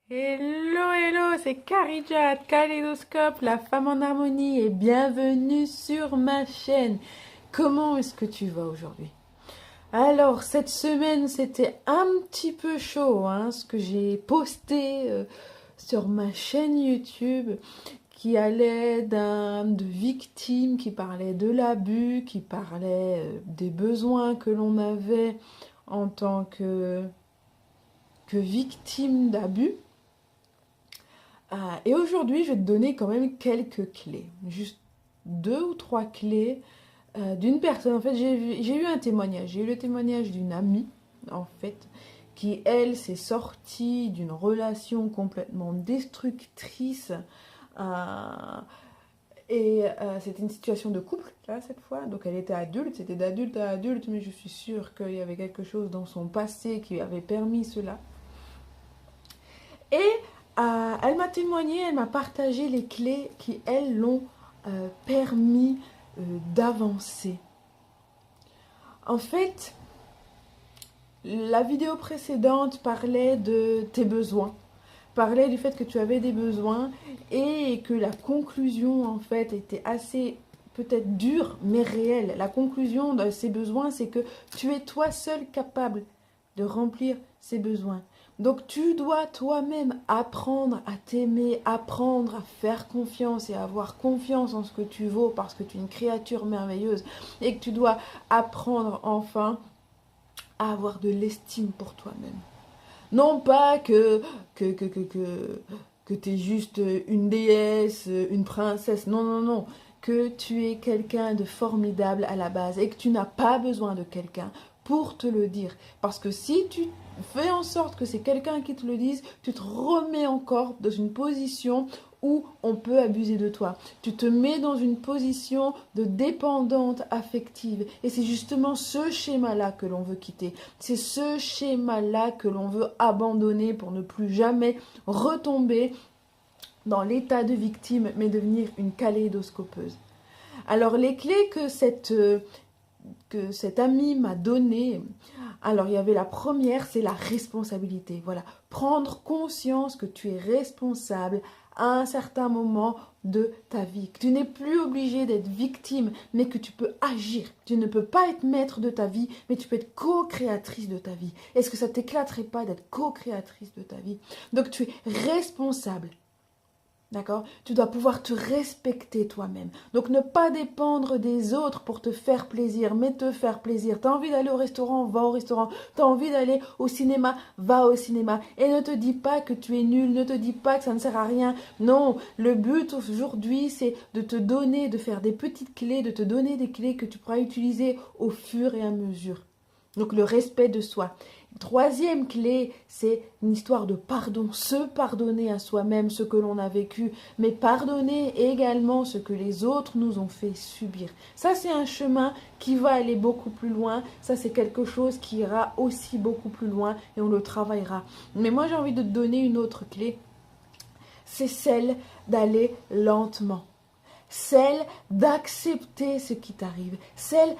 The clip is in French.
Hello, hello, c'est Karidja, Kaléidoscope, la femme en harmonie et bienvenue sur ma chaîne. Comment est-ce que tu vas aujourd'hui? Alors, cette semaine, c'était un petit peu chaud, hein, ce que j'ai posté sur ma chaîne YouTube qui allait de victimes, qui parlait de l'abus, qui parlait des besoins que l'on avait en tant que victime d'abus. Et aujourd'hui, je vais te donner quand même quelques clés. Juste deux ou trois clés d'une personne. En fait, j'ai eu un témoignage. J'ai eu le témoignage d'une amie, en fait, qui, elle, s'est sortie d'une relation complètement destructrice. euh, C'était une situation de couple, là, cette fois. Donc, elle était adulte. C'était d'adulte à adulte. Mais je suis sûre qu'il y avait quelque chose dans son passé qui avait permis cela. Et elle m'a témoigné, elle m'a partagé les clés qui, elles, l'ont permis d'avancer. En fait, la vidéo précédente parlait de tes besoins, parlait du fait que tu avais des besoins et que la conclusion, en fait, était assez peut-être dure, mais réelle. La conclusion de ces besoins, c'est que tu es toi seul capable de remplir ces besoins. Donc tu dois toi-même apprendre à t'aimer, apprendre à faire confiance et à avoir confiance en ce que tu vaux parce que tu es une créature merveilleuse et que tu dois apprendre enfin à avoir de l'estime pour toi-même. Non pas que tu es juste une déesse, une princesse, non, non, non. Que tu es quelqu'un de formidable à la base et que tu n'as pas besoin de quelqu'un pour te le dire. Parce que si tu fais en sorte que c'est quelqu'un qui te le dise, tu te remets encore dans une position où on peut abuser de toi. Tu te mets dans une position de dépendante affective. Et c'est justement ce schéma-là que l'on veut quitter. C'est ce schéma-là que l'on veut abandonner pour ne plus jamais retomber dans l'état de victime, mais devenir une kaléidoscopeuse. Alors les clés que cette amie m'a données, alors il y avait la première, c'est la responsabilité. Voilà, prendre conscience que tu es responsable à un certain moment de ta vie. Que tu n'es plus obligé d'être victime, mais que tu peux agir. Tu ne peux pas être maître de ta vie, mais tu peux être co-créatrice de ta vie. Est-ce que ça t'éclaterait pas d'être co-créatrice de ta vie? Donc tu es responsable. D'accord? Tu dois pouvoir te respecter toi-même. Donc ne pas dépendre des autres pour te faire plaisir, mais te faire plaisir. Tu as envie d'aller au restaurant, va au restaurant. Tu as envie d'aller au cinéma, va au cinéma. Et ne te dis pas que tu es nul, ne te dis pas que ça ne sert à rien. Non, le but aujourd'hui, c'est de te donner, de faire des petites clés, de te donner des clés que tu pourras utiliser au fur et à mesure. Donc le respect de soi. Troisième clé, c'est une histoire de pardon. Se pardonner à soi-même ce que l'on a vécu, mais pardonner également ce que les autres nous ont fait subir. Ça, c'est un chemin qui va aller beaucoup plus loin. Ça, c'est quelque chose qui ira aussi beaucoup plus loin et on le travaillera. Mais moi, j'ai envie de te donner une autre clé. C'est celle d'aller lentement. Celle d'accepter ce qui t'arrive. Celle